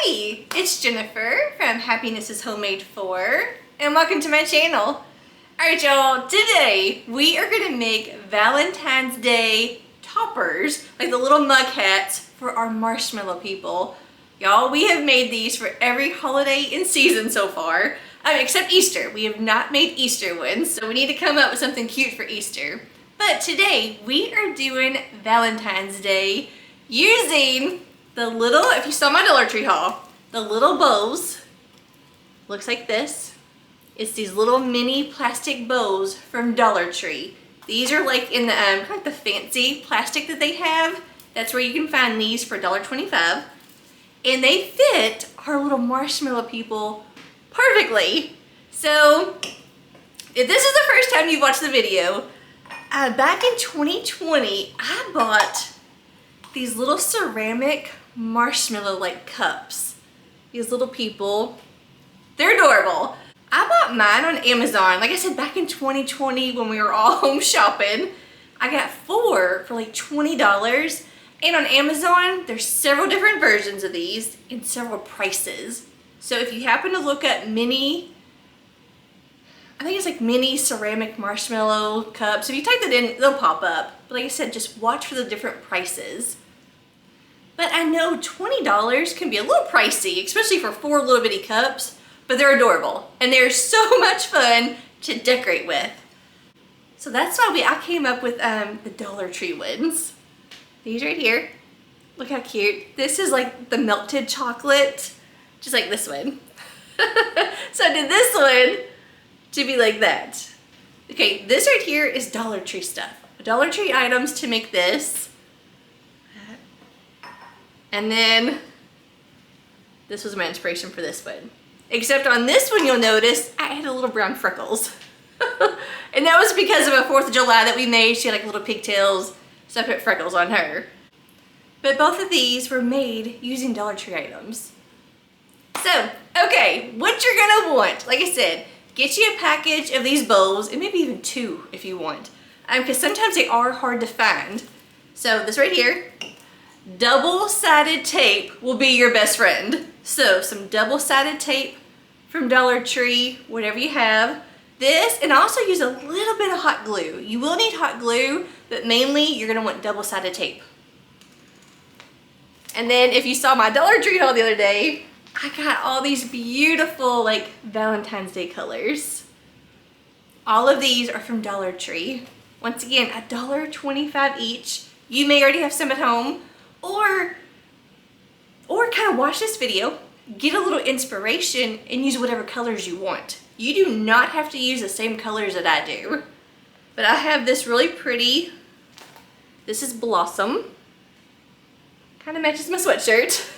Hey, it's Jennifer from Happiness is Homemade 4, and welcome to my channel. Alright y'all, today we are going to make Valentine's Day toppers, like the little mug hats for our marshmallow people. Y'all, we have made these for every holiday in season so far, except Easter. We have not made Easter ones, so we need to come up with something cute for Easter. But today we are doing Valentine's Day using the little, if you saw my Dollar Tree haul, the little bows, looks like this. It's these little mini plastic bows from Dollar Tree. These are like in the, kind of like the fancy plastic that they have. That's where you can find these for $1.25. And they fit our little marshmallow people perfectly. So, if this is the first time you've watched the video, back in 2020, I bought these little ceramic marshmallow-like cups. These little people. They're adorable. I bought mine on Amazon. Like I said, back in 2020 when we were all home shopping, I got 4 for like $20. And on Amazon, there's several different versions of these in several prices. So if you happen to look up mini, I think it's like mini ceramic marshmallow cups. If you type that in, they'll pop up. But like I said, just watch for the different prices. But I know $20 can be a little pricey, especially for 4 little bitty cups, but they're adorable. And they're so much fun to decorate with. So that's why I came up with the Dollar Tree ones. These right here. Look how cute. This is like the melted chocolate, just like this one. So I did this one to be like that. Okay, this right here is Dollar Tree stuff. Dollar Tree items to make this. And then this was my inspiration for this one. Except on this one you'll notice I had a little brown freckles. And that was because of a 4th of July that we made. She had like little pigtails, so I put freckles on her. But both of these were made using Dollar Tree items. So, okay, what you're gonna want, like I said, get you a package of these bowls, and maybe even 2 if you want. Because sometimes they are hard to find. So this right here, double-sided tape will be your best friend. So some double-sided tape from Dollar Tree, whatever you have. This, and also use a little bit of hot glue. You will need hot glue, but mainly you're gonna want double-sided tape. And then if you saw my Dollar Tree haul the other day, I got all these beautiful like Valentine's Day colors. All of these are from Dollar Tree. Once again, $1.25 each. You may already have some at home, or kind of watch this video, get a little inspiration, and use whatever colors you want. You do not have to use the same colors that I do. But I have this really pretty, this is Blossom. Kind of matches my sweatshirt.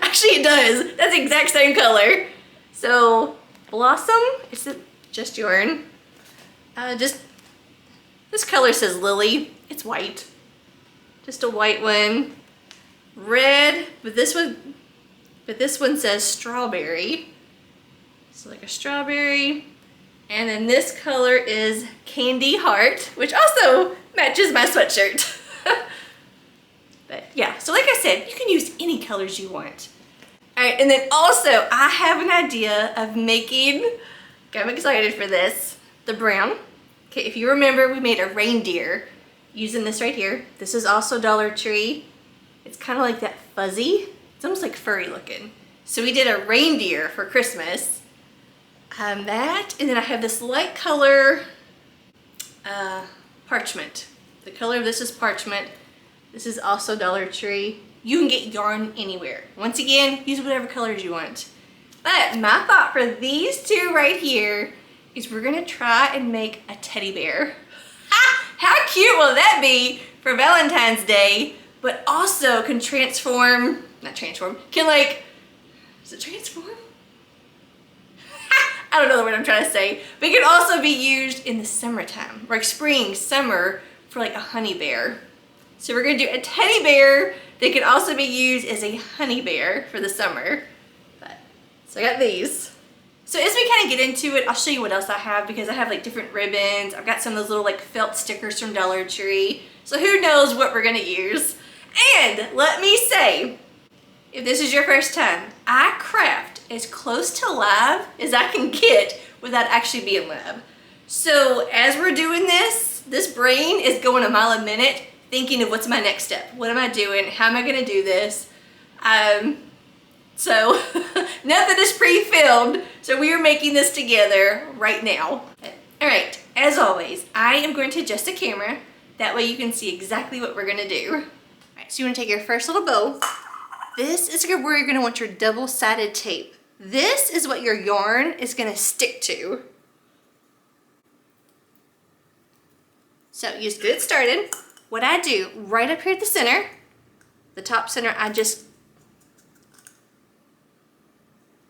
Actually it does, that's the exact same color. So Blossom, it's just yarn. This color says Lily, it's white. Just a white one. Red, but this one says Strawberry. So like a strawberry. And then this color is Candy Heart, which also matches my sweatshirt. But yeah, so like I said, you can use any colors you want. All right, and then also I have an idea of making, I'm excited for this, the brown. Okay, if you remember, we made a reindeer using this right here. This is also Dollar Tree. It's kind of like that fuzzy. It's almost like furry looking. So we did a reindeer for Christmas. That, and then I have this light color parchment. The color of this is parchment. This is also Dollar Tree. You can get yarn anywhere. Once again, use whatever colors you want. But my thought for these 2 right here is we're gonna try and make a teddy bear. How cute will that be for Valentine's Day, but also can transform, not transform, can like, is it transform? I don't know the word I'm trying to say, but it can also be used in the summertime, like spring, summer, for like a honey bear. So we're gonna do a teddy bear that can also be used as a honey bear for the summer. So I got these. So as we kind of get into it, I'll show you what else I have, because I have like different ribbons. I've got some of those little like felt stickers from Dollar Tree. So who knows what we're gonna use. And let me say, if this is your first time, I craft as close to live as I can get without actually being live. So as we're doing this, this brain is going a mile a minute thinking of what's my next step. What am I doing? How am I gonna do this? So nothing is pre-filmed, so we are making this together right now. All right, as always, I am going to adjust the camera. That way you can see exactly what we're gonna do. All right, so you wanna take your first little bow. This is where you're gonna want your double-sided tape. This is what your yarn is gonna stick to. So you just get it started. What I do, right up here at the center, the top center, I'm just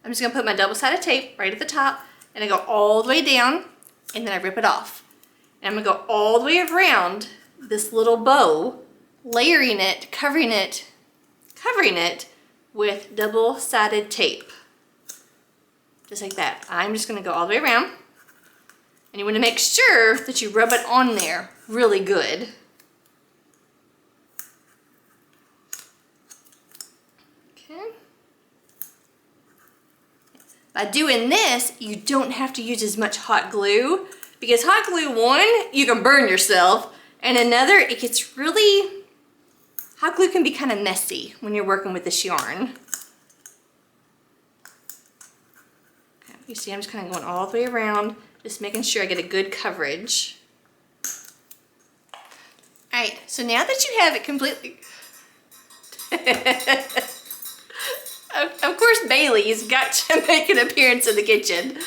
gonna put my double-sided tape right at the top, and I go all the way down, and then I rip it off. And I'm gonna go all the way around this little bow, layering it, covering it with double-sided tape. Just like that. I'm just gonna go all the way around. And you wanna make sure that you rub it on there really good. Okay. By doing this, you don't have to use as much hot glue, because hot glue, one, you can burn yourself, and another, it gets really, hot glue can be kind of messy when you're working with this yarn. Okay, you see I'm just kind of going all the way around, just making sure I get a good coverage. All right, so now that you have it completely, of course Bailey's got to make an appearance in the kitchen.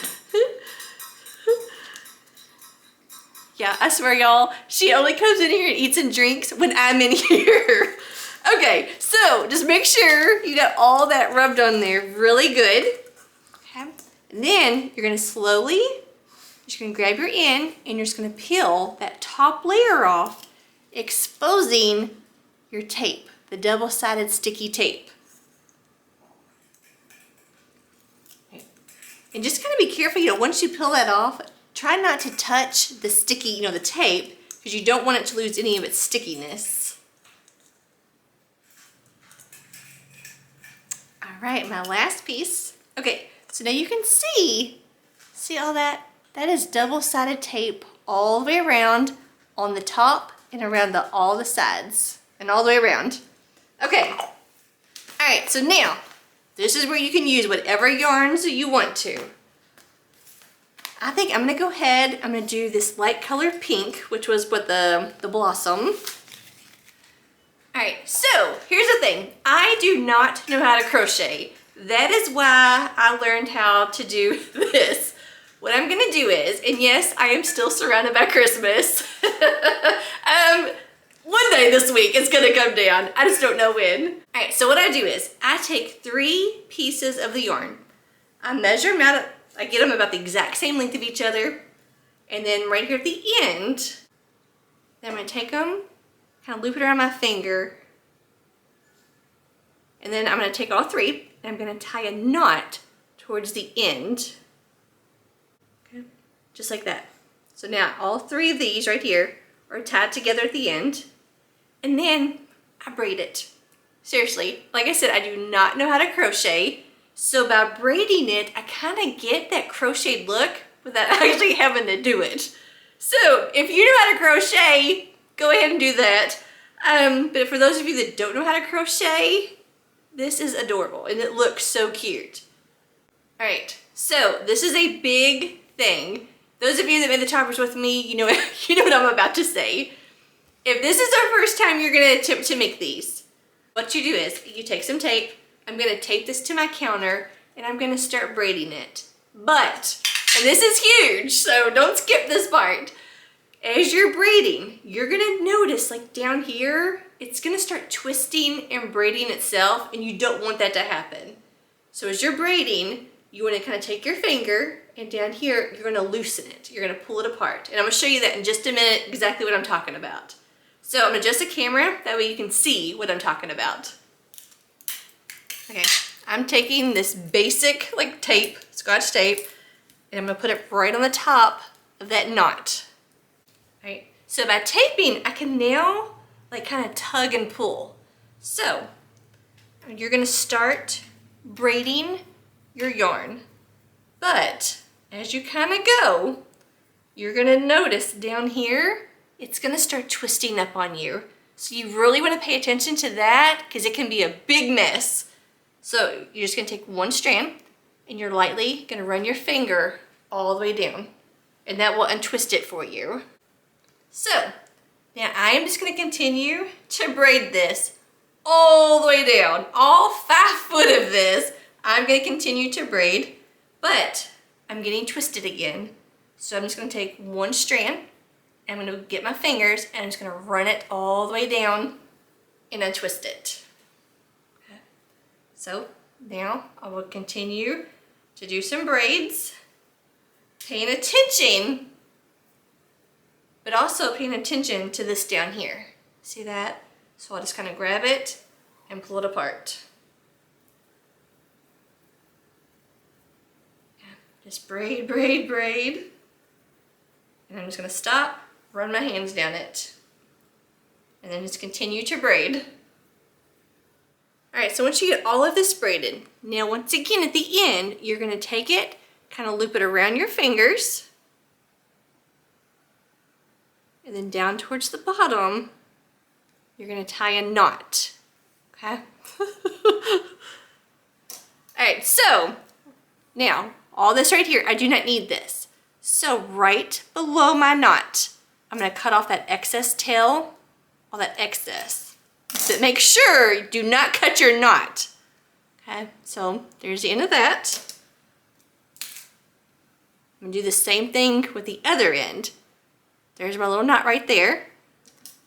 Yeah, I swear y'all, she only comes in here and eats and drinks when I'm in here. Okay, so just make sure you got all that rubbed on there really good. Okay, and then you're gonna slowly, just gonna grab your end and you're just gonna peel that top layer off, exposing your tape, the double-sided sticky tape. And just kind of be careful, once you peel that off, try not to touch the sticky, the tape, because you don't want it to lose any of its stickiness. All right, my last piece. Okay, so now you can see all that? That is double-sided tape all the way around on the top and around all the sides and all the way around. Okay, all right, so now, this is where you can use whatever yarns you want to. I think I'm gonna go ahead, I'm gonna do this light color pink, which was what the blossom. All right, so here's the thing. I do not know how to crochet. That is why I learned how to do this. What I'm gonna do is, and yes, I am still surrounded by Christmas. One day this week it's gonna come down. I just don't know when. All right, so what I do is I take 3 pieces of the yarn. I measure them out, I get them about the exact same length of each other. And then right here at the end, then I'm gonna take them, kind of loop it around my finger. And then I'm gonna take all 3 and I'm gonna tie a knot towards the end. Okay, just like that. So now all 3 of these right here are tied together at the end. And then I braid it. Seriously, like I said, I do not know how to crochet. So by braiding it, I kind of get that crocheted look without actually having to do it. So if you know how to crochet, go ahead and do that. But for those of you that don't know how to crochet, this is adorable and it looks so cute. All right, so this is a big thing. Those of you that made the toppers with me, you know what I'm about to say. If this is our first time you're gonna attempt to make these, what you do is you take some tape. I'm gonna tape this to my counter and I'm gonna start braiding it. But, and this is huge, so don't skip this part. As you're braiding, you're gonna notice like down here, it's gonna start twisting and braiding itself and you don't want that to happen. So as you're braiding, you wanna kind of take your finger and down here, you're gonna loosen it. You're gonna pull it apart. And I'm gonna show you that in just a minute, exactly what I'm talking about. So I'm gonna adjust the camera, that way you can see what I'm talking about. Okay, I'm taking this basic like tape, Scotch tape, and I'm gonna put it right on the top of that knot. All right, so by taping, I can now like kind of tug and pull. So I'm you're gonna start braiding your yarn. But as you kind of go, you're gonna notice down here, it's gonna start twisting up on you. So you really wanna pay attention to that because it can be a big mess. So you're just gonna take one strand and you're lightly gonna run your finger all the way down, and that will untwist it for you. So now I am just gonna continue to braid this all the way down. All 5 foot of this, I'm gonna continue to braid, but I'm getting twisted again. So I'm just gonna take one strand, I'm gonna get my fingers, and I'm just gonna run it all the way down and untwist it. Okay. So now I will continue to do some braids, paying attention, but also paying attention to this down here. See that? So I'll just kind of grab it and pull it apart. Yeah, just braid, braid, braid. And I'm just gonna stop, run my hands down it, and then just continue to braid. All right, so once you get all of this braided, now once again at the end, you're gonna take it, kind of loop it around your fingers, and then down towards the bottom, you're gonna tie a knot, okay? All right, so now all this right here, I do not need this. So right below my knot, I'm gonna cut off that excess tail, all that excess. But make sure, do not cut your knot. Okay, so there's the end of that. I'm gonna do the same thing with the other end. There's my little knot right there.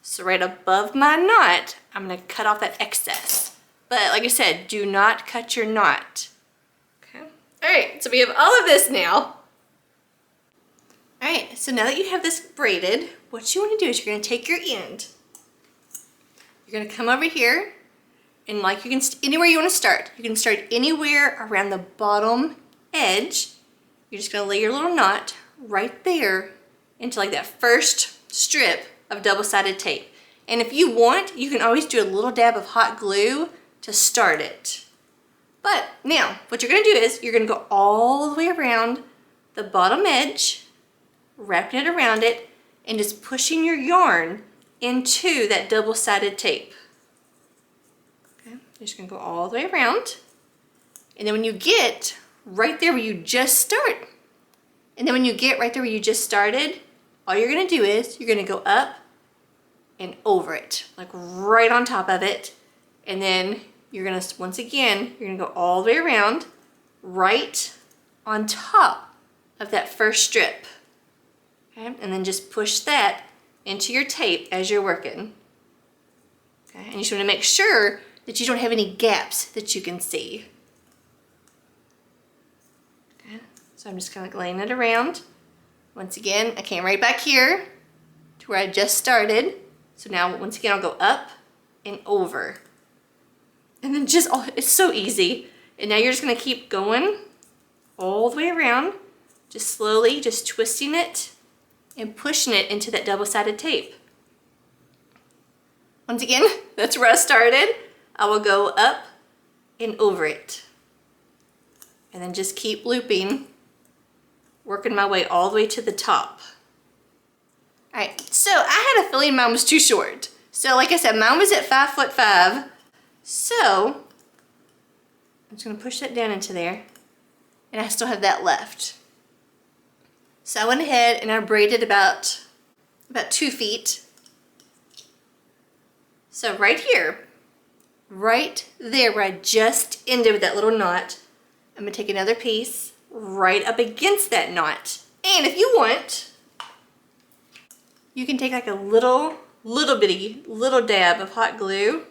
So right above my knot, I'm gonna cut off that excess. But like I said, do not cut your knot. Okay, all right, so we have all of this now. All right, so now that you have this braided, what you wanna do is you're gonna take your end. You're gonna come over here, and like you can, anywhere you wanna start. You can start anywhere around the bottom edge. You're just gonna lay your little knot right there into like that first strip of double-sided tape. And if you want, you can always do a little dab of hot glue to start it. But now, what you're gonna do is you're gonna go all the way around the bottom edge, wrapping it around it, and just pushing your yarn into that double-sided tape. Okay, you're just gonna go all the way around. And then when you get right there where you just start, and then when you get right there where you just started, all you're gonna do is you're gonna go up and over it, like right on top of it. And then you're gonna, once again, you're gonna go all the way around, right on top of that first strip. Okay, and then just push that into your tape as you're working. Okay, and you just wanna make sure that you don't have any gaps that you can see. Okay, so I'm just kind of laying it around. Once again, I came right back here to where I just started. So now, once again, I'll go up and over. And then just, oh, it's so easy. And now you're just gonna keep going all the way around, just slowly, just twisting it and pushing it into that double-sided tape. Once again, that's where I started. I will go up and over it. And then just keep looping, working my way all the way to the top. All right, so I had a feeling mine was too short. So like I said, mine was at 5'5". So I'm just gonna push that down into there, and I still have that left. So I went ahead and I braided about 2 feet. So right here, right there where I just ended with that little knot, I'm gonna take another piece right up against that knot. And if you want, you can take like a little dab of hot glue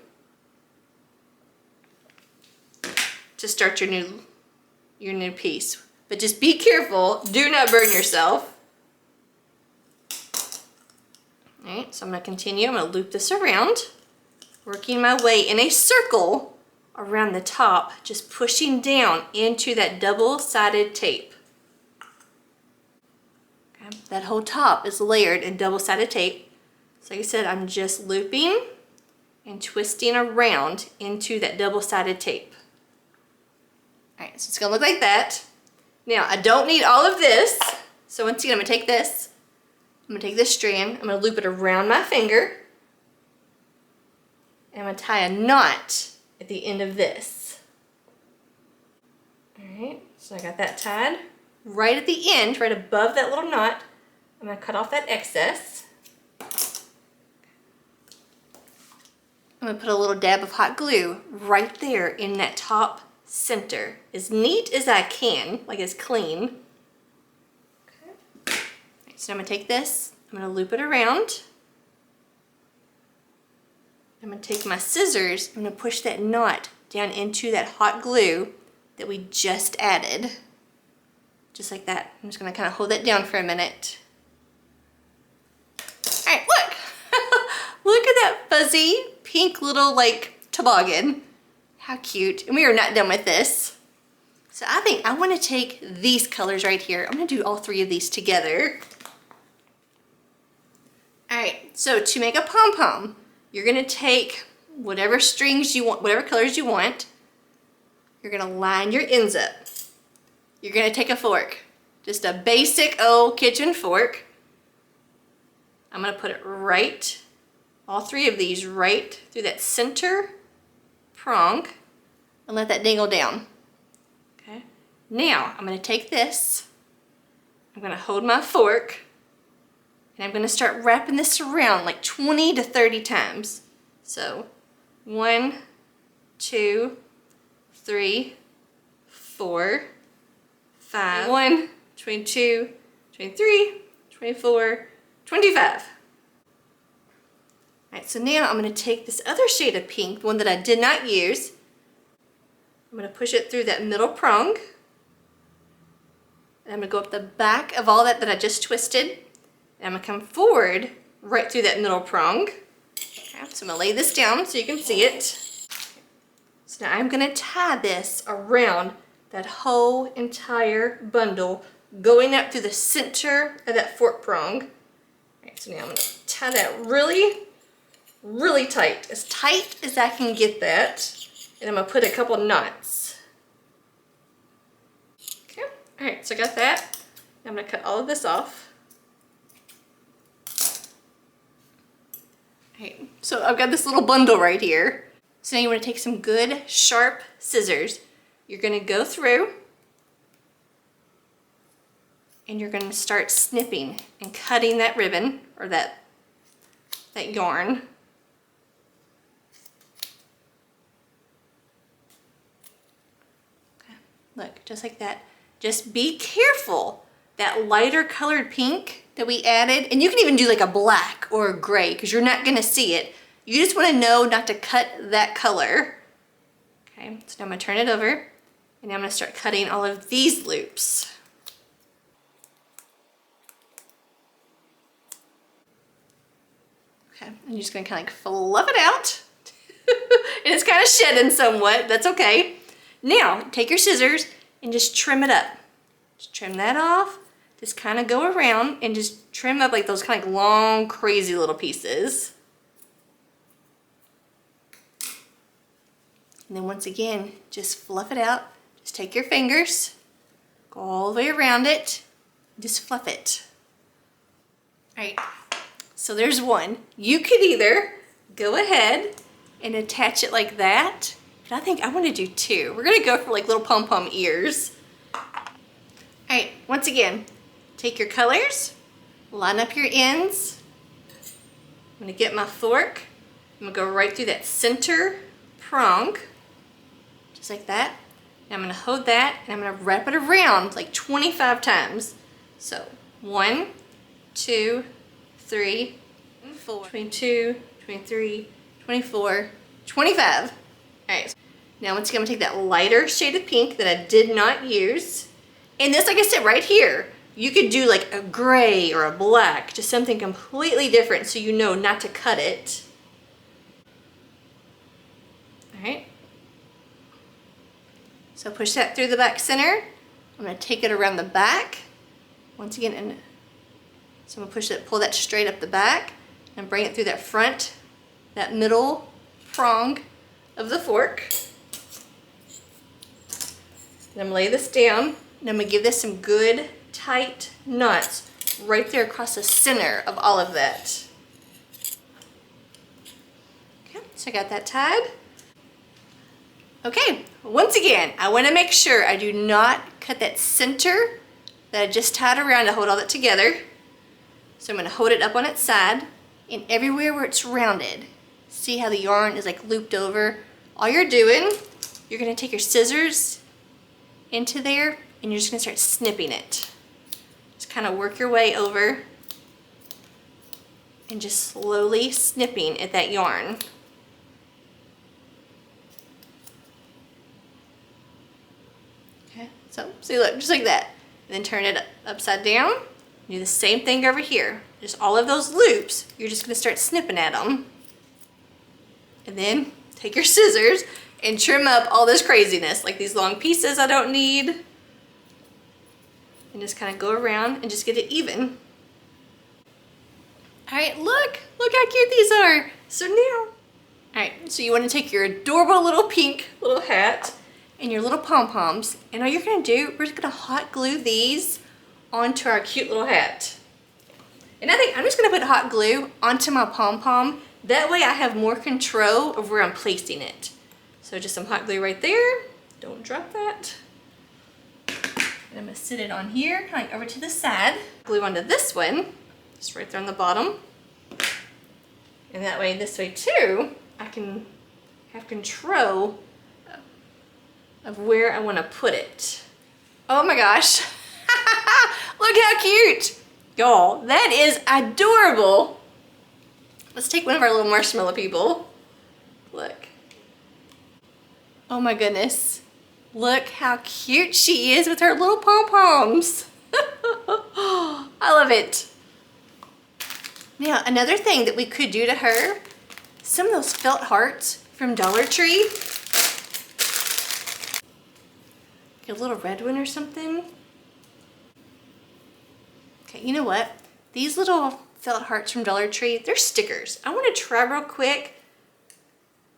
to start your new piece. But just be careful, do not burn yourself. All right, so I'm gonna continue, I'm gonna loop this around, working my way in a circle around the top, just pushing down into that double-sided tape. Okay, that whole top is layered in double-sided tape. So like I said, I'm just looping and twisting around into that double-sided tape. All right, so it's gonna look like that. Now, I don't need all of this, so once again, I'm gonna take this, I'm gonna take this strand, I'm gonna loop it around my finger, and I'm gonna tie a knot at the end of this. All right, so I got that tied. Right at the end, right above that little knot, I'm gonna cut off that excess. I'm gonna put a little dab of hot glue right there in that top center, as neat as I can, like as clean. Okay. Right, so I'm gonna take this, I'm gonna loop it around. I'm gonna take my scissors, I'm gonna push that knot down into that hot glue that we just added. Just like that. I'm just gonna kind of hold that down for a minute. All right, look. Look at that fuzzy pink little like toboggan. How cute. And we are not done with this. So I think I want to take these colors right here. I'm going to do all three of these together. All right, so to make a pom-pom, you're going to take whatever strings you want, whatever colors you want. You're going to line your ends up. You're going to take a fork, just a basic old kitchen fork. I'm going to put it right, all three of these right through that center prong and let that dangle down. Okay. Now I'm going to take this, I'm going to hold my fork, and I'm going to start wrapping this around like 20 to 30 times. So 1, 2, 3, 4, 5, 1, 22, 23, 24, 25. All right, so now I'm going to take this other shade of pink, the one that I did not use. I'm going to push it through that middle prong. And I'm going to go up the back of all that I just twisted. And I'm going to come forward right through that middle prong. Okay, so I'm going to lay this down so you can see it. So now I'm going to tie this around that whole entire bundle, going up through the center of that fork prong. All right, so now I'm going to tie that really tight as I can get that. And I'm going to put a couple knots. Okay, all right, so I got that. Now I'm going to cut all of this off. All right, so I've got this little bundle right here. So now you want to take some good sharp scissors. You're going to go through and you're going to start snipping and cutting that ribbon or that yarn. Okay. Look, just like that. Just be careful. That lighter colored pink that we added, and you can even do like a black or a gray because you're not going to see it. You just want to know not to cut that color. Okay, so now I'm going to turn it over. And now I'm going to start cutting all of these loops. Okay, I'm just going to kind of like fluff it out. And it's kind of shedding somewhat. That's okay. Now, take your scissors and just trim it up. Just trim that off. Just kind of go around and just trim up like those kind of like long, crazy little pieces. And then once again, just fluff it out. Just take your fingers, go all the way around it, just fluff it. All right, so there's one. You could either go ahead and attach it like that, but I think I want to do two. We're gonna go for like little pom-pom ears. All right, once again, take your colors, line up your ends. I'm gonna get my fork, I'm gonna go right through that center prong, just like that. I'm going to hold that and I'm going to wrap it around like 25 times. So 1, 2, 3, 4, 22, 23, 24, 25. All right. Now once again, I'm going to take that lighter shade of pink that I did not use. And this, like I said, right here, you could do like a gray or a black, just something completely different so you know not to cut it. All right. So push that through the back center. I'm going to take it around the back. Once again, and so I'm going to pull that straight up the back and bring it through that front, that middle prong of the fork. And I'm gonna lay this down, and I'm gonna give this some good tight knots right there across the center of all of that. Okay, so I got that tied. Okay, once again, I wanna make sure I do not cut that center that I just tied around to hold all that together. So I'm gonna hold it up on its side, and everywhere where it's rounded, see how the yarn is like looped over? All you're doing, you're gonna take your scissors into there, and you're just gonna start snipping it. Just kind of work your way over and just slowly snipping at that yarn. Okay, so see, look, just like that. And then turn it upside down. Do the same thing over here. Just all of those loops, you're just gonna start snipping at them. And then take your scissors and trim up all this craziness, like these long pieces I don't need. And just kind of go around and just get it even. All right, look how cute these are. So now, all right, so you want to take your adorable little pink little hat and your little pom-poms, and all you're gonna do, we're just gonna hot glue these onto our cute little hat. And I think I'm just gonna put hot glue onto my pom-pom. That way I have more control of where I'm placing it. So just some hot glue right there. Don't drop that. And I'm gonna sit it on here, kind of over to the side. Glue onto this one, just right there on the bottom. And that way, this way too, I can have control of where I wanna put it. Oh my gosh. Look how cute. Y'all, that is adorable. Let's take one of our little marshmallow people. Look. Oh my goodness. Look how cute she is with her little pom-poms. I love it. Now, another thing that we could do to her, some of those felt hearts from Dollar Tree. Like a little red one or something. Okay, you know what? These little felt hearts from Dollar Tree, they're stickers. I want to try real quick.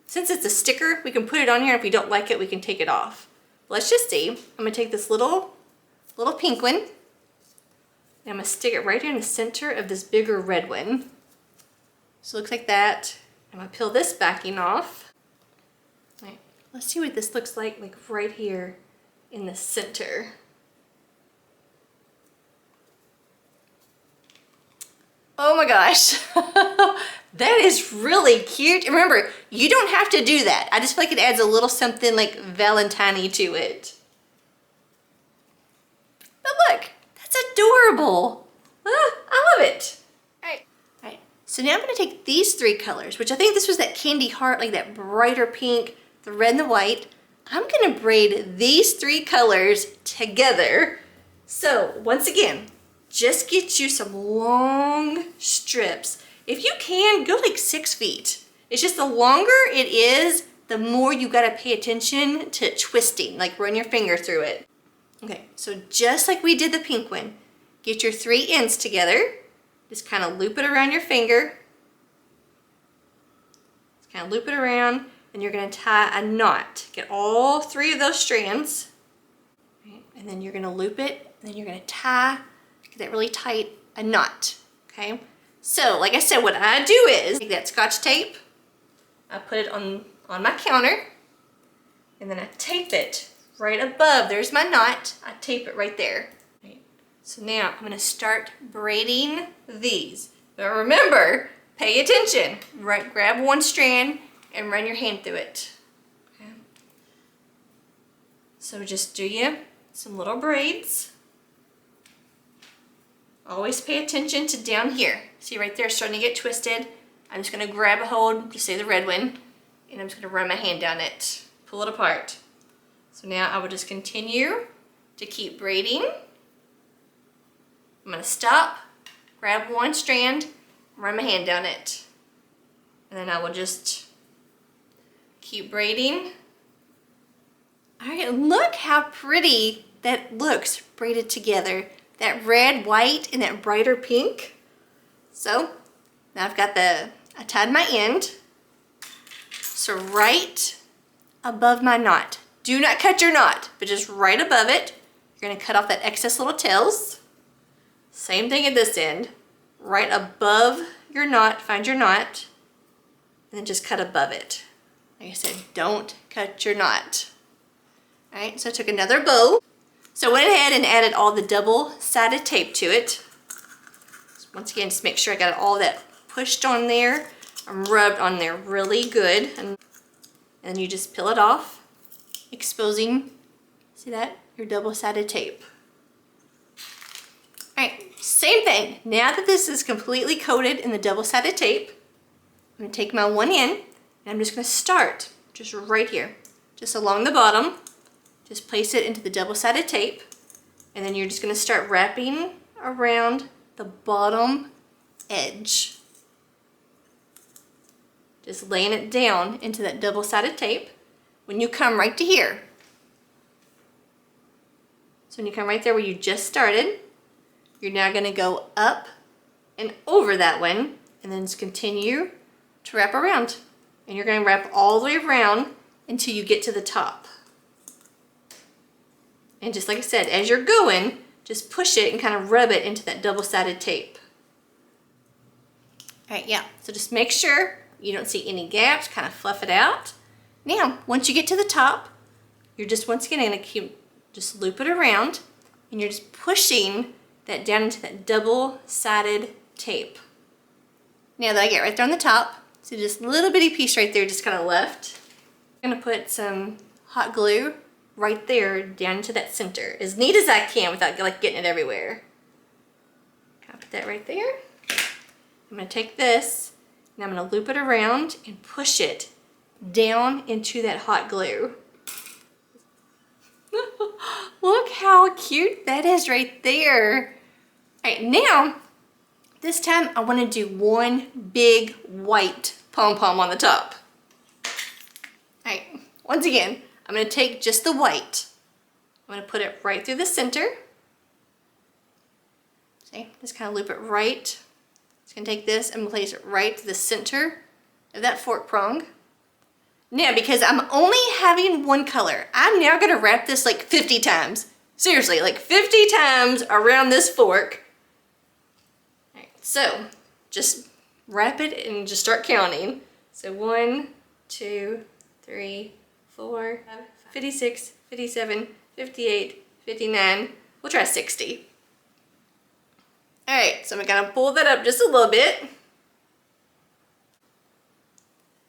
Since it's a sticker, we can put it on here. If we don't like it, we can take it off. Let's just see. I'm gonna take this little pink one, and I'm gonna stick it right here in the center of this bigger red one. So it looks like that. I'm gonna peel this backing off. All right, let's see what this looks like right here in the center. Oh my gosh. That is really cute. And remember, you don't have to do that. I just feel like it adds a little something like Valentine-y to it. But look, that's adorable. I love it. All right. So now I'm gonna take these three colors, which I think this was that candy heart, like that brighter pink, the red and the white. I'm gonna braid these three colors together. So once again, just get you some long strips. If you can, go like 6 feet. It's just the longer it is, the more you gotta pay attention to twisting, like run your finger through it. Okay, so just like we did the pink one, get your 3 ends together. Just kind of loop it around your finger. Just kind of loop it around, and you're gonna tie a knot. Get all 3 of those strands, right? And then you're gonna loop it, and then you're gonna tie, get that really tight, a knot, okay? So, like I said, what I do is take that Scotch tape, I put it on my counter, and then I tape it right above. There's my knot. I tape it right there. Right. So now I'm gonna start braiding these. But remember, pay attention. Right, grab one strand and run your hand through it. Okay. So just do you some little braids. Always pay attention to down here. See right there, starting to get twisted. I'm just gonna grab a hold, just say the red one, and I'm just gonna run my hand down it, pull it apart. So now I will just continue to keep braiding. I'm gonna stop, grab one strand, run my hand down it. And then I will just keep braiding. All right, look how pretty that looks braided together. That red, white, and that brighter pink. So now I've got I tied my end. So right above my knot. Do not cut your knot, but just right above it, you're gonna cut off that excess little tails. Same thing at this end. Right above your knot, find your knot, and then just cut above it. Like I said, don't cut your knot. All right, so I took another bow. So I went ahead and added all the double-sided tape to it. So once again, just make sure I got all that pushed on there and rubbed on there really good. And then you just peel it off, exposing, see that? Your double-sided tape. All right, same thing. Now that this is completely coated in the double-sided tape, I'm gonna take my one end and I'm just gonna start just right here, just along the bottom. Just place it into the double-sided tape, and then you're just gonna start wrapping around the bottom edge. Just laying it down into that double-sided tape. When you come right to here, so when you come right there where you just started, you're now gonna go up and over that one, and then just continue to wrap around. And you're gonna wrap all the way around until you get to the top. And just like I said, as you're going, just push it and kind of rub it into that double-sided tape. All right, yeah, so just make sure you don't see any gaps, kind of fluff it out. Now, once you get to the top, you're just once again gonna keep, just loop it around, and you're just pushing that down into that double-sided tape. Now that I get right there on the top, so just a little bitty piece right there just kind of left. I'm gonna put some hot glue right there down to that center, as neat as I can without like getting it everywhere. I'll put that right there. I'm gonna take this and I'm gonna loop it around and push it down into that hot glue. Look how cute that is right there. All right, now, this time I wanna do one big white pom-pom on the top. All right, once again, I'm gonna take just the white. I'm gonna put it right through the center. See, just kind of loop it right. Just gonna take this and place it right to the center of that fork prong. Now, because I'm only having one color, I'm now gonna wrap this like 50 times. Seriously, like 50 times around this fork. All right, so just wrap it and just start counting. So 1, 2, 3, 4, 56, 57, 58, 59, we'll try 60. All right, so I'm gonna pull that up just a little bit.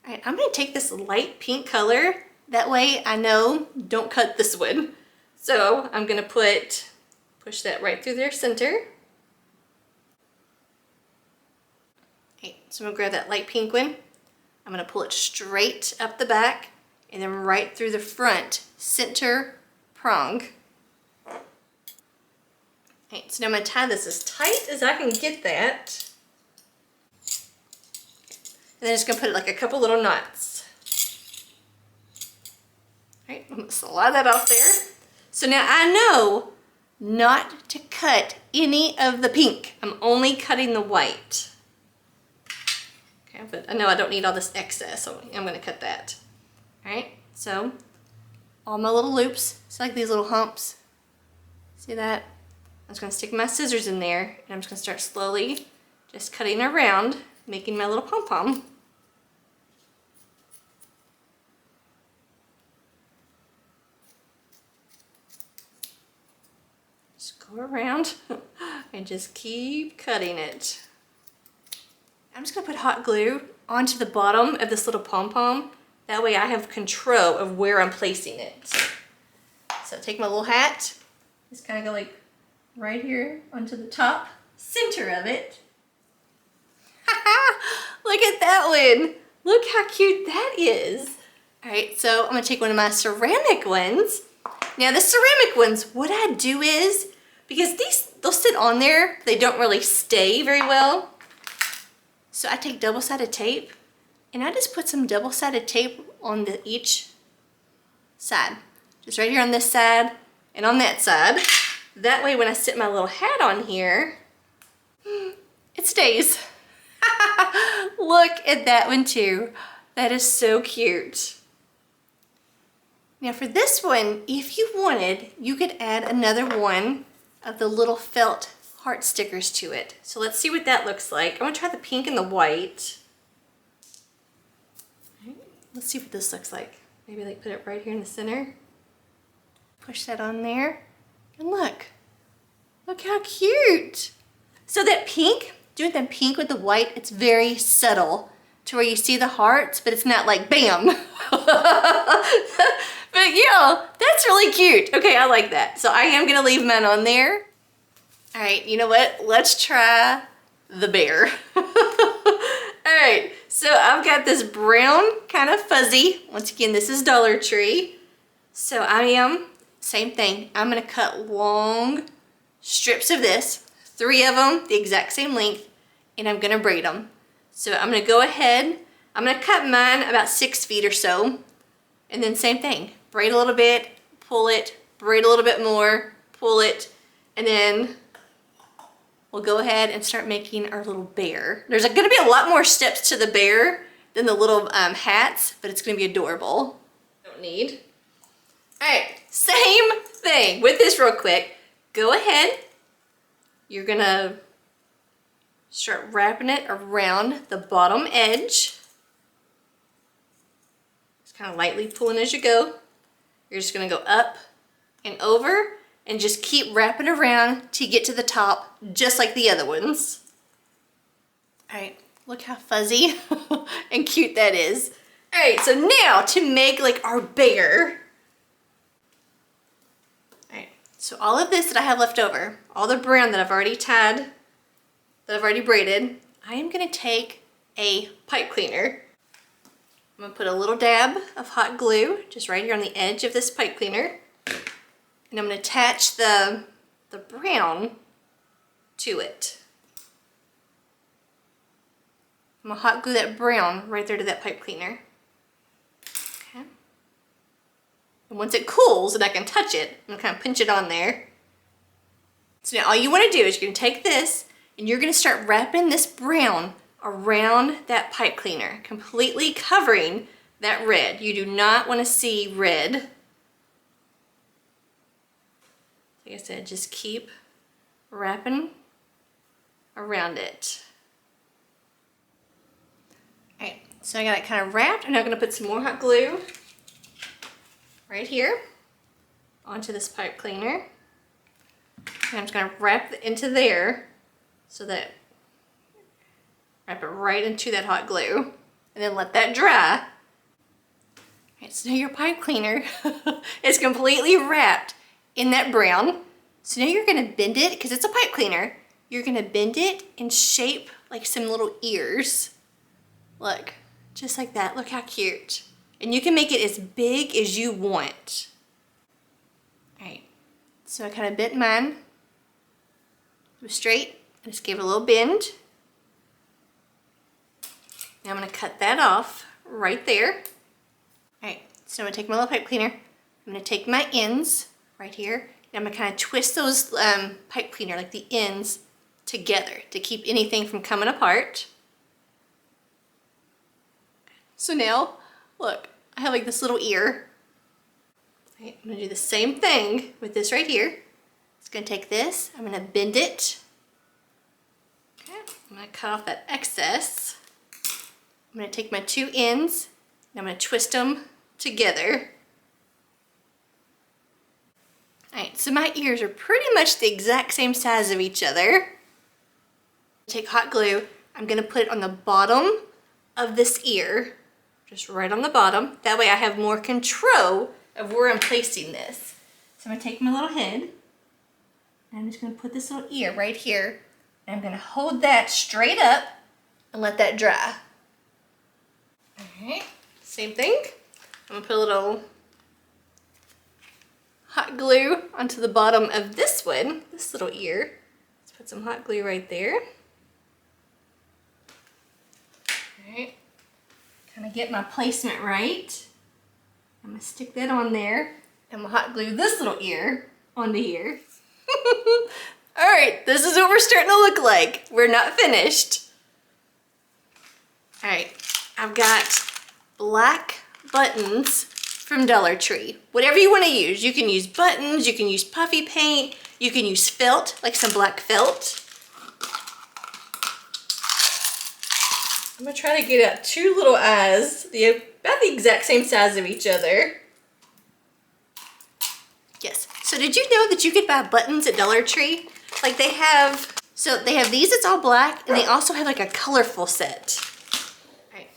All right, I'm gonna take this light pink color, that way I know don't cut this one. So I'm gonna push that right through their center. Okay, so I'm gonna grab that light pink one. I'm gonna pull it straight up the back and then right through the front center prong. Okay, so now I'm gonna tie this as tight as I can get that. And then just gonna put like a couple little knots. All right, I'm gonna slide that off there. So now I know not to cut any of the pink. I'm only cutting the white. Okay, but I know I don't need all this excess, so I'm gonna cut that. All right, so all my little loops, it's like these little humps. See that? I'm just gonna stick my scissors in there and I'm just gonna start slowly just cutting around, making my little pom-pom. Just go around and just keep cutting it. I'm just gonna put hot glue onto the bottom of this little pom-pom. That way I have control of where I'm placing it. So take my little hat, just kind of go like right here onto the top center of it. Look at that one. Look how cute that is. All right, so I'm gonna take one of my ceramic ones. Now the ceramic ones, what I do is, because they'll sit on there, they don't really stay very well. So I take double-sided tape and I just put some double-sided tape on each side. Just right here on this side and on that side. That way when I sit my little hat on here, it stays. Look at that one too. That is so cute. Now for this one, if you wanted, you could add another one of the little felt heart stickers to it. So let's see what that looks like. I'm gonna try the pink and the white. Let's see what this looks like. Maybe like put it right here in the center. Push that on there. And look how cute. So that pink, doing that pink with the white, it's very subtle to where you see the hearts, but it's not like bam. But yeah, that's really cute. Okay, I like that. So I am gonna leave mine on there. All right, you know what? Let's try the bear. All right, so I've got this brown kind of fuzzy. Once again, this is Dollar Tree. So I am, same thing. I'm gonna cut long strips of this, 3 of them, the exact same length, and I'm gonna braid them. So I'm gonna go ahead, I'm gonna cut mine about 6 feet or so, and then same thing. Braid a little bit, pull it, braid a little bit more, pull it, and then we'll go ahead and start making our little bear. There's gonna be a lot more steps to the bear than the little hats, but it's gonna be adorable. Don't need. All right, same thing with this real quick. Go ahead, you're gonna start wrapping it around the bottom edge. Just kind of lightly pulling as you go. You're just gonna go up and over and just keep wrapping around to get to the top, just like the other ones. All right, look how fuzzy and cute that is. All right, so now to make like our bear. All right, so all of this that I have left over, all the brown that I've already tied, that I've already braided, I am gonna take a pipe cleaner. I'm gonna put a little dab of hot glue just right here on the edge of this pipe cleaner. And I'm gonna attach the brown to it. I'm gonna hot glue that brown right there to that pipe cleaner. Okay. And once it cools and I can touch it, I'm gonna kind of pinch it on there. So now all you wanna do is you're gonna take this and you're gonna start wrapping this brown around that pipe cleaner, completely covering that red. You do not wanna see red. Like I said, just keep wrapping around it. All right, so I got it kind of wrapped. I'm now gonna put some more hot glue right here onto this pipe cleaner. And I'm just gonna wrap it into there so that, wrap it right into that hot glue and then let that dry. All right, so now your pipe cleaner is completely wrapped in that brown. So now you're gonna bend it, because it's a pipe cleaner, you're gonna bend it and shape like some little ears. Look, just like that, look how cute. And you can make it as big as you want. All right, so I kind of bent mine. It was straight, I just gave it a little bend. Now I'm gonna cut that off right there. All right, so I'm gonna take my little pipe cleaner, I'm gonna take my ends right here, and I'm gonna kind of twist those pipe cleaner, like the ends, together to keep anything from coming apart. So now, look, I have like this little ear. Right, I'm gonna do the same thing with this right here. Just gonna take this, I'm gonna bend it. Okay, I'm gonna cut off that excess. I'm gonna take my 2 ends, and I'm gonna twist them together. All right, so my ears are pretty much the exact same size of each other. Take hot glue, I'm gonna put it on the bottom of this ear, just right on the bottom. That way I have more control of where I'm placing this. So I'm gonna take my little head, and I'm just gonna put this little ear right here, and I'm gonna hold that straight up and let that dry. All right, same thing. I'm gonna put a little hot glue onto the bottom of this one, this little ear. Let's put some hot glue right there. All right, kind of get my placement right. I'm gonna stick that on there. I'm gonna hot glue this little ear onto here. All right, this is what we're starting to look like. We're not finished. All right, I've got black buttons from Dollar Tree. Whatever you want to use. You can use buttons, you can use puffy paint, you can use felt, like some black felt. I'm gonna try to get out two little eyes, about the exact same size of each other. Yes, so did you know that you could buy buttons at Dollar Tree? Like they have these, it's all black, and they also have like a colorful set. All right,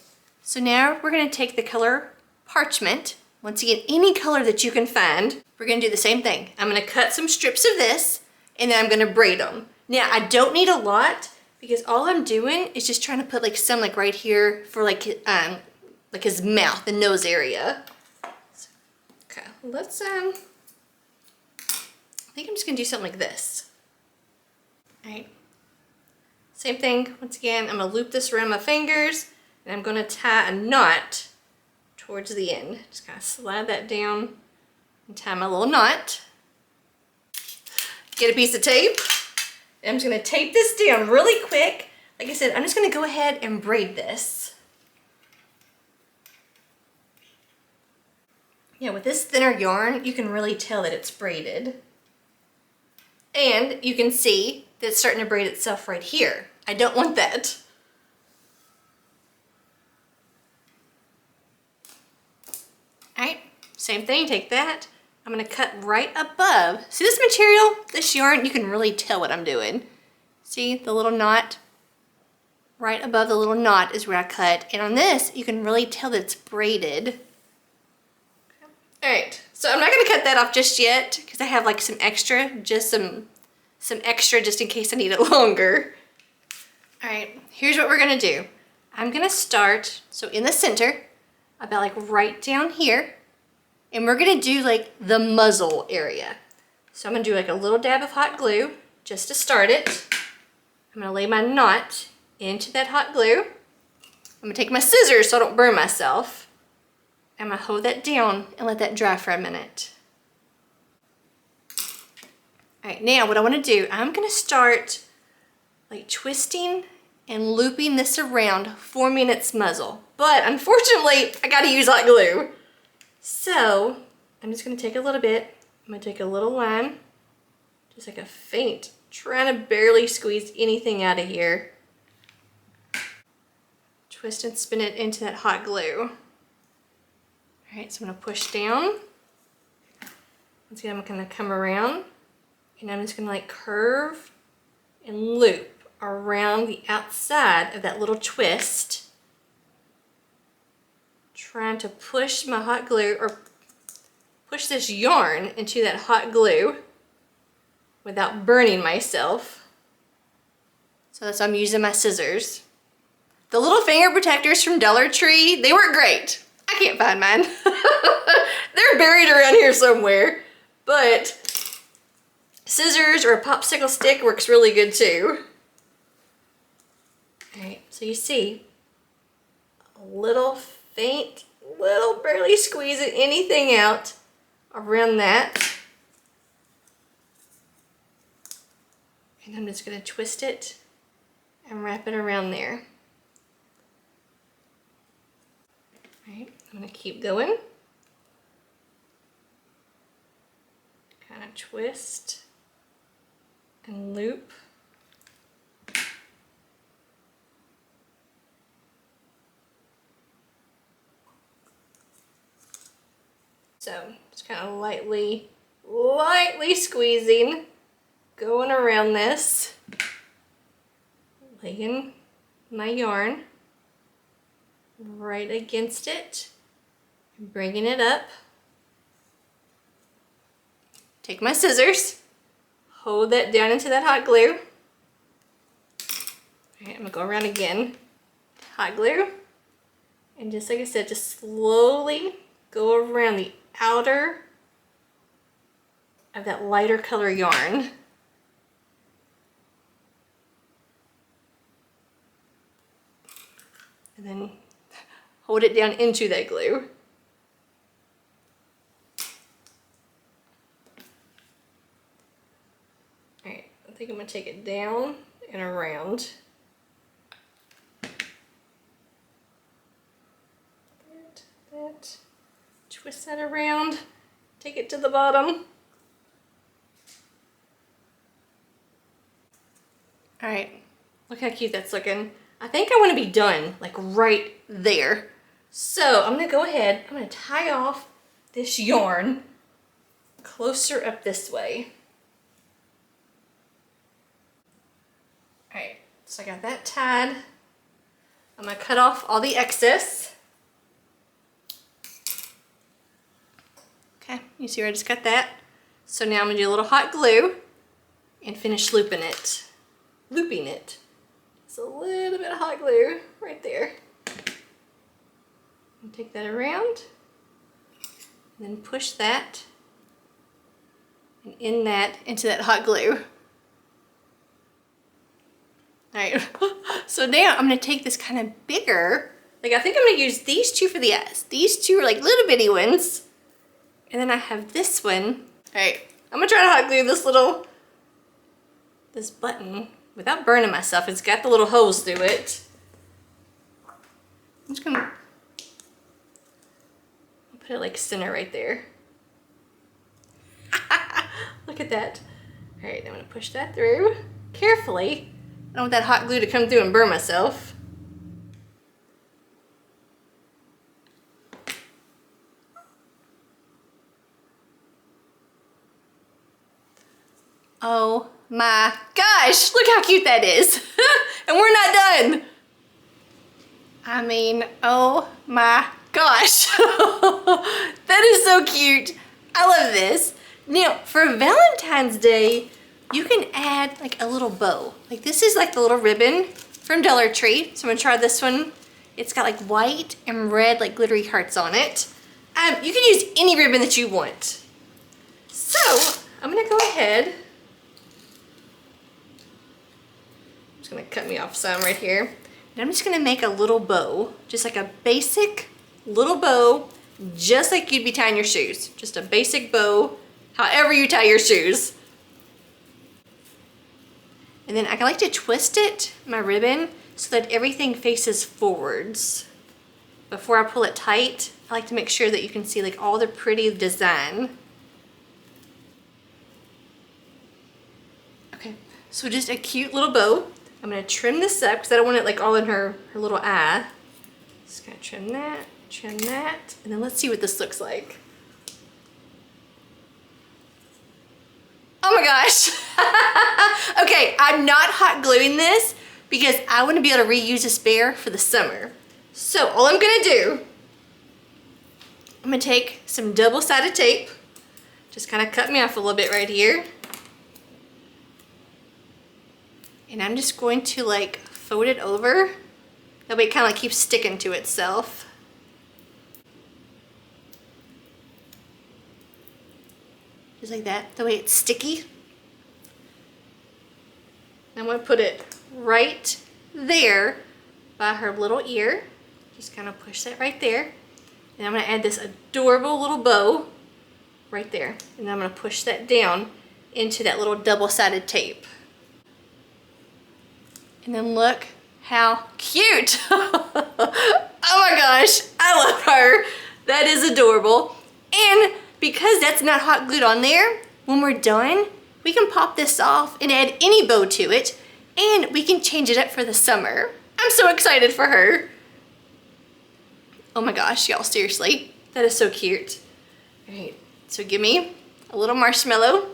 so now we're gonna take the color parchment. Once again, any color that you can find, we're gonna do the same thing. I'm gonna cut some strips of this, and then I'm gonna braid them. Now, I don't need a lot, because all I'm doing is just trying to put like some like right here for like his mouth, the nose area. So, okay, let's, I think I'm just gonna do something like this. All right, same thing. Once again, I'm gonna loop this around my fingers, and I'm gonna tie a knot towards the end. Just kind of slide that down and tie my little knot. Get a piece of tape. And I'm just gonna tape this down really quick. Like I said, I'm just gonna go ahead and braid this. Yeah, with this thinner yarn, you can really tell that it's braided. And you can see that it's starting to braid itself right here. I don't want that. All right, same thing, take that. I'm gonna cut right above. See this material, this yarn, you can really tell what I'm doing. See the little knot? Right above the little knot is where I cut. And on this, you can really tell that it's braided. All right, so I'm not gonna cut that off just yet because I have like some extra, just some extra just in case I need it longer. All right, here's what we're gonna do. I'm gonna start, so in the center, about like right down here, and we're gonna do like the muzzle area. So I'm gonna do like a little dab of hot glue just to start it. I'm gonna lay my knot into that hot glue. I'm gonna take my scissors so I don't burn myself. I'm gonna hold that down and let that dry for a minute. All right, now what I wanna do, I'm gonna start like twisting and looping this around, forming its muzzle. But unfortunately, I gotta use hot glue. So I'm just gonna take a little bit. I'm gonna take a little line, just like a feint, trying to barely squeeze anything out of here. Twist and spin it into that hot glue. All right, so I'm gonna push down. Once again, I'm gonna come around, and I'm just gonna like curve and loop around the outside of that little twist, trying to push my hot glue, or push this yarn into that hot glue without burning myself. So that's why I'm using my scissors. The little finger protectors from Dollar Tree, they work great. I can't find mine. They're buried around here somewhere, but scissors or a popsicle stick works really good too. All right, so you see a little faint, little barely squeezing anything out around that. And I'm just gonna twist it and wrap it around there. All right, I'm gonna keep going. Kind of twist and loop. So just kind of lightly squeezing, going around this, laying my yarn right against it, bringing it up. Take my scissors, hold that down into that hot glue. All right, I'm gonna go around again, hot glue, and just like I said, just slowly go around the outer of that lighter color yarn. And then hold it down into that glue. All right, I think I'm gonna take it down and around. that around, take it to the bottom. All right, look how cute that's looking. I think I want to be done like right there. So I'm gonna go ahead, I'm gonna tie off this yarn closer up this way. All right, so I got that tied. I'm gonna cut off all the excess. Okay, you see where I just got that? So now I'm gonna do a little hot glue and finish looping it. It's a little bit of hot glue right there. And take that around, and then push that and in that into that hot glue. All right, so now I'm gonna take this kind of bigger, like I think I'm gonna use these two for the eyes. These two are like little bitty ones. And then I have this one. All right, I'm gonna try to hot glue this button without burning myself. It's got the little holes through it. I'm just gonna put it like center right there. Look at that. All right, I'm gonna push that through carefully. I don't want that hot glue to come through and burn myself. Oh my gosh, look how cute that is. And we're not done. I mean, oh my gosh. That is so cute. I love this. Now, for Valentine's Day, you can add like a little bow. Like this is like the little ribbon from Dollar Tree. So I'm gonna try this one. It's got like white and red like glittery hearts on it. You can use any ribbon that you want. So I'm gonna go ahead. I'm just gonna cut me off some right here. And I'm just gonna make a little bow, just like a basic little bow, just like you'd be tying your shoes. Just a basic bow, however you tie your shoes. And then I like to twist it, my ribbon, so that everything faces forwards. Before I pull it tight, I like to make sure that you can see like all the pretty design. Okay, so just a cute little bow. I'm gonna trim this up because I don't want it like all in her little eye. Just gonna trim that, and then let's see what this looks like. Oh my gosh. Okay, I'm not hot gluing this because I want to be able to reuse this bear for the summer. So all I'm gonna do, I'm gonna take some double-sided tape, just kind of cut me off a little bit right here. And I'm just going to like fold it over. That way it kind of like keeps sticking to itself. Just like that, the way it's sticky. I'm gonna put it right there by her little ear. Just kind of push that right there. And I'm gonna add this adorable little bow right there. And I'm gonna push that down into that little double-sided tape. And then look how cute. Oh my gosh, I love her. That is adorable. And because that's not hot glued on there, when we're done, we can pop this off and add any bow to it, and we can change it up for the summer. I'm so excited for her. Oh my gosh, y'all, seriously, that is so cute. All right, so give me a little marshmallow.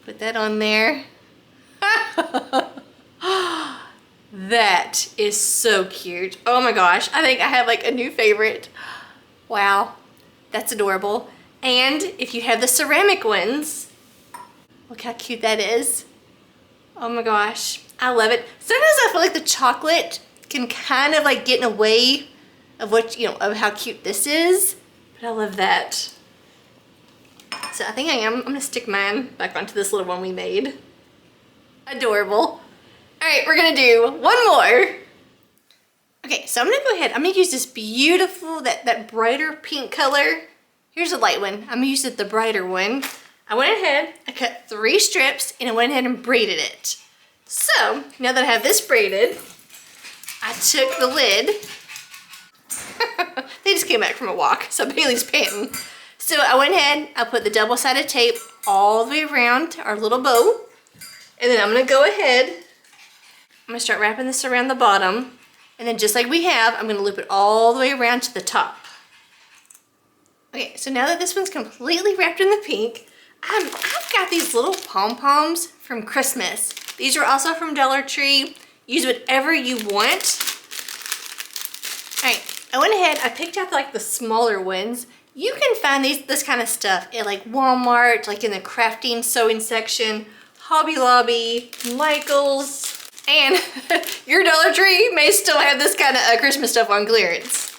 Put that on there. That is so cute. Oh my gosh, I think I have like a new favorite. Wow, that's adorable. And if you have the ceramic ones, look how cute that is. Oh my gosh, I love it. Sometimes I feel like the chocolate can kind of like get in the way of what, you know, of how cute this is, but I love that. So I think I'm gonna stick mine back onto this little one we made. Adorable. All right, we're gonna do one more. Okay, so I'm gonna go ahead. I'm gonna use this beautiful, that brighter pink color. Here's a light one. I'm gonna use the brighter one. I went ahead, I cut 3 strips, and I went ahead and braided it. So now that I have this braided, I took the lid. They they just came back from a walk, so Bailey's panting. So I went ahead, I put the double-sided tape all the way around our little bow. And then I'm gonna go ahead, I'm gonna start wrapping this around the bottom. And then just like we have, I'm gonna loop it all the way around to the top. Okay, so now that this one's completely wrapped in the pink, I've got these little pom-poms from Christmas. These are also from Dollar Tree. Use whatever you want. All right, I went ahead, I picked out like the smaller ones. You can find this kind of stuff at like Walmart, like in the crafting sewing section, Hobby Lobby, Michael's, and your Dollar Tree may still have this kind of Christmas stuff on clearance.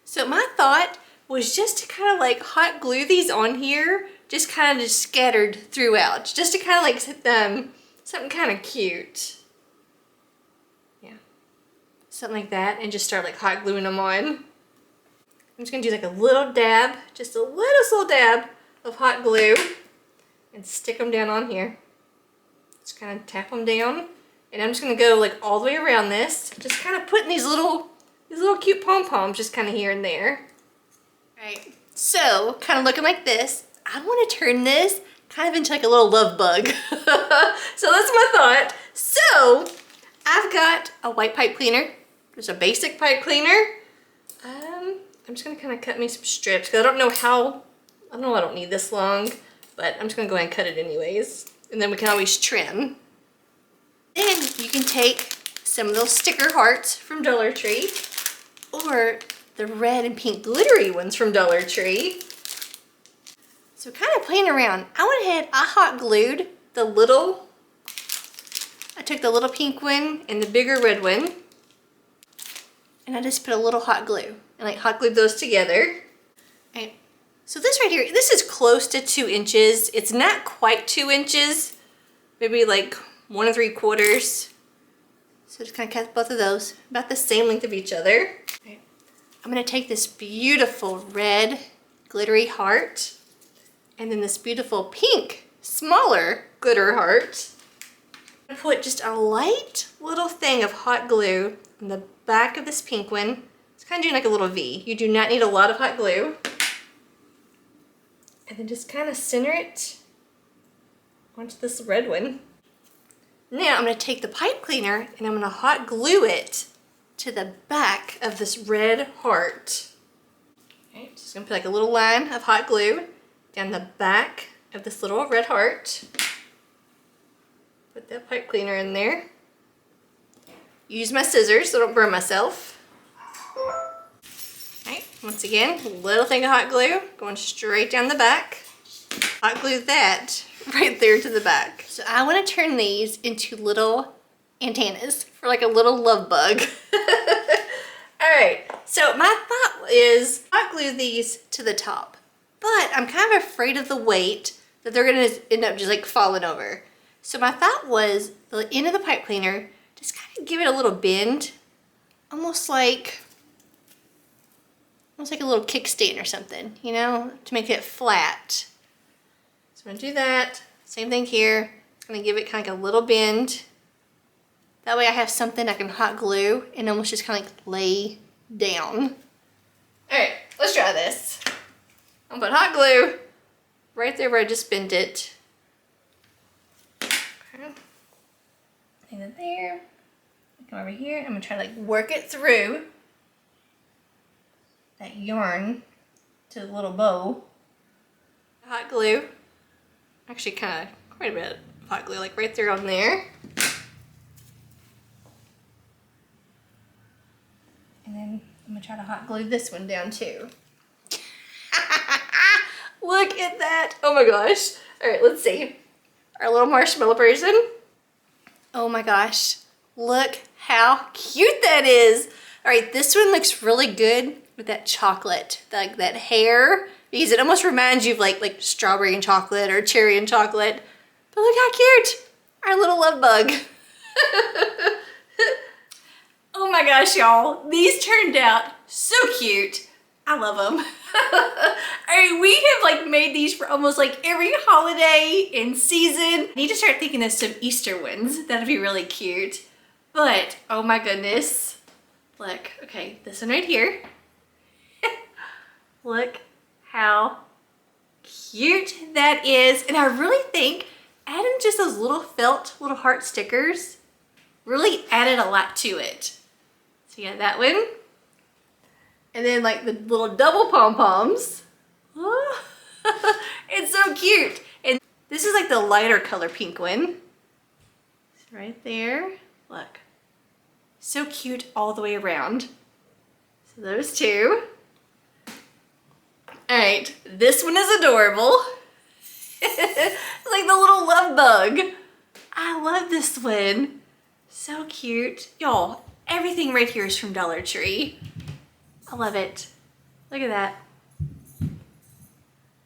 So my thought was just to kind of like hot glue these on here, just kind of scattered throughout, just to kind of like set them something kind of cute. Yeah, something like that, and just start like hot gluing them on. I'm just gonna do like a little dab, just a little small dab of hot glue and stick them down on here. Just kind of tap them down, and I'm just gonna go like all the way around this, just kind of putting these little cute pom-poms just kind of here and there. All right, so kind of looking like this. I want to turn this kind of into like a little love bug. So that's my thought. So I've got a white pipe cleaner, just a basic pipe cleaner. I'm just gonna kind of cut me some strips because I don't know I don't need this long, but I'm just gonna go ahead and cut it anyways. And then we can always trim. Then you can take some of those sticker hearts from Dollar Tree or the red and pink glittery ones from Dollar Tree. So kind of playing around, I went ahead, I hot glued I took the little pink one and the bigger red one, and I just put a little hot glue and like hot glued those together. Right. So this right here, this is close to 2 inches. It's not quite 2 inches, maybe like 1 3/4. So just kind of cut both of those about the same length of each other. Right. I'm gonna take this beautiful red glittery heart and then this beautiful pink, smaller glitter heart. I'm gonna put just a light little thing of hot glue on the back of this pink one. It's kind of doing like a little V. You do not need a lot of hot glue. And then just kind of center it onto this red one. Now I'm gonna take the pipe cleaner and I'm gonna hot glue it to the back of this red heart. Okay, just gonna put like a little line of hot glue down the back of this little red heart. Put that pipe cleaner in there. Use my scissors so I don't burn myself. Alright, once again, a little thing of hot glue going straight down the back. Hot glue that right there to the back. So I want to turn these into little antennas for like a little love bug. Alright, so my thought is hot glue these to the top, but I'm kind of afraid of the weight that they're going to end up just like falling over. So my thought was the end of the pipe cleaner, just kind of give it a little bend, almost like a little kickstand or something, you know, to make it flat. So I'm going to do that. Same thing here. I'm going to give it kind of like a little bend. That way I have something I can hot glue and almost just kind of like lay down. All right, let's try this. I'm going to put hot glue right there where I just bent it. Okay. And then there. Come over here. I'm going to try to like work it through that yarn to the little bow. Hot glue. Actually kind of quite a bit of hot glue, like right there on there. And then I'm gonna try to hot glue this one down too. Look at that. Oh my gosh. All right, let's see. Our little marshmallow person. Oh my gosh. Look how cute that is. All right, this one looks really good with that chocolate, like that hair, because it almost reminds you of like strawberry and chocolate or cherry and chocolate. But look how cute. Our little love bug. Oh my gosh, y'all. These turned out so cute. I love them. Alright, we have like made these for almost like every holiday and season. I need to start thinking of some Easter ones. That'd be really cute. But, oh my goodness. Look, okay, this one right here. Look how cute that is. And I really think adding just those little felt little heart stickers really added a lot to it. So you got that one. And then like the little double pom-poms. Oh, it's so cute. And this is like the lighter color pink one. It's right there. Look. So cute all the way around. So those two. All right, this one is adorable. It's like the little love bug. I love this one. So cute. Y'all, everything right here is from Dollar Tree. I love it. Look at that.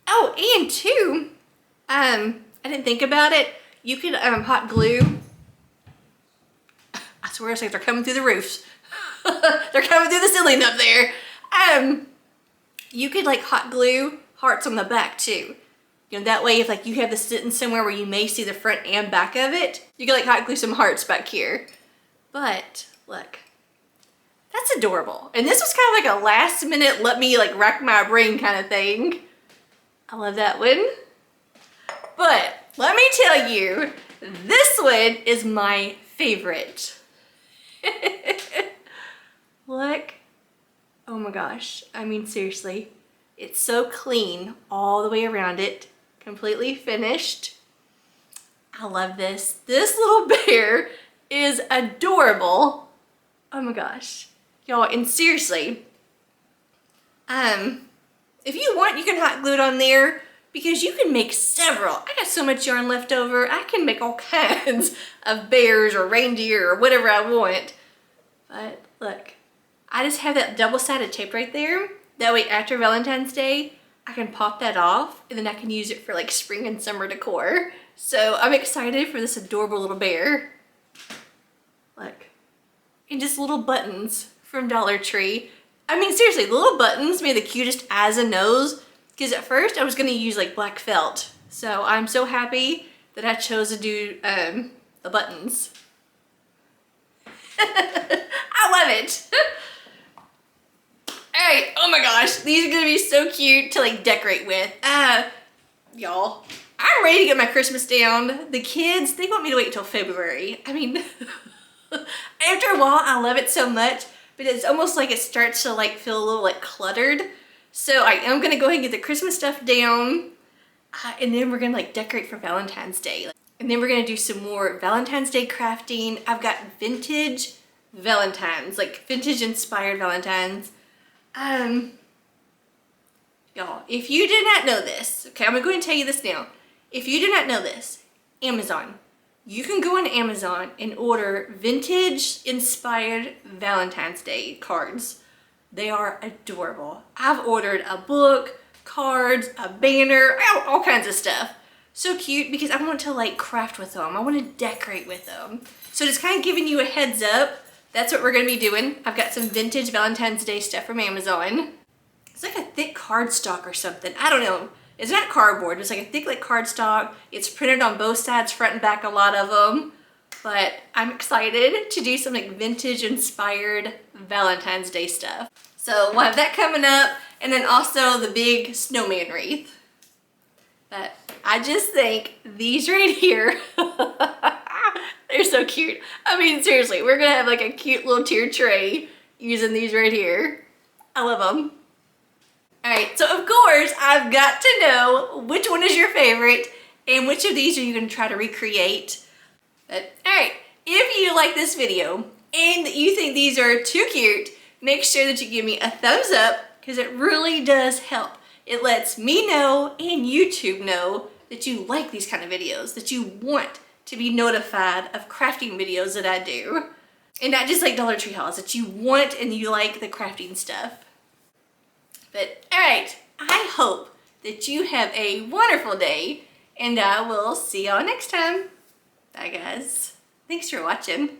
Oh, and two, I didn't think about it. You could hot glue. I swear it's like they're coming through the roofs. They're coming through the ceiling up there. You could like hot glue hearts on the back too. You know, that way if like you have this sitting somewhere where you may see the front and back of it, you can like hot glue some hearts back here. But look, that's adorable. And this was kind of like a last minute, let me like rack my brain kind of thing. I love that one. But let me tell you, this one is my favorite. Look. Oh my gosh. I mean, seriously. It's so clean all the way around it. Completely finished. I love this. This little bear is adorable. Oh my gosh. Y'all, and seriously, if you want, you can hot glue it on there because you can make several. I got so much yarn left over. I can make all kinds of bears or reindeer or whatever I want. But look, I just have that double-sided tape right there. That way after Valentine's Day, I can pop that off and then I can use it for like spring and summer decor. So I'm excited for this adorable little bear. Look, and just little buttons from Dollar Tree. I mean, seriously, the little buttons made the cutest eyes and nose because at first I was gonna use like black felt. So I'm so happy that I chose to do the buttons. I love it. All right, oh my gosh, these are gonna be so cute to like decorate with. Y'all, I'm ready to get my Christmas down. The kids, they want me to wait until February. I mean, after a while, I love it so much, but it's almost like it starts to like feel a little like cluttered. So I am gonna go ahead and get the Christmas stuff down, and then we're gonna like decorate for Valentine's Day. And then we're gonna do some more Valentine's Day crafting. I've got vintage Valentines, like vintage inspired Valentines. Y'all, if you did not know this, okay, I'm going to tell you this now. If you do not know this, Amazon, you can go on Amazon and order vintage inspired Valentine's Day cards. They are adorable. I've ordered a book, cards, a banner, all kinds of stuff. So cute because I want to like craft with them. I want to decorate with them. So just kind of giving you a heads up. That's what we're going to be doing. I've got some vintage Valentine's Day stuff from Amazon. It's like a thick cardstock or something. I don't know. It's not cardboard. It's like a thick like cardstock. It's printed on both sides, front and back, a lot of them. But I'm excited to do some like vintage inspired Valentine's Day stuff. So we'll have that coming up. And then also the big snowman wreath. But I just think these right here, they're so cute. I mean, seriously, we're gonna have like a cute little tier tray using these right here. I love them. All right, so of course, I've got to know which one is your favorite and which of these are you gonna try to recreate. But all right, if you like this video and you think these are too cute, make sure that you give me a thumbs up because it really does help. It lets me know and YouTube know that you like these kind of videos, that you want to be notified of crafting videos that I do. And not just like Dollar Tree hauls, that you want and you like the crafting stuff. But all right, I hope that you have a wonderful day and I will see y'all next time. Bye guys. Thanks for watching.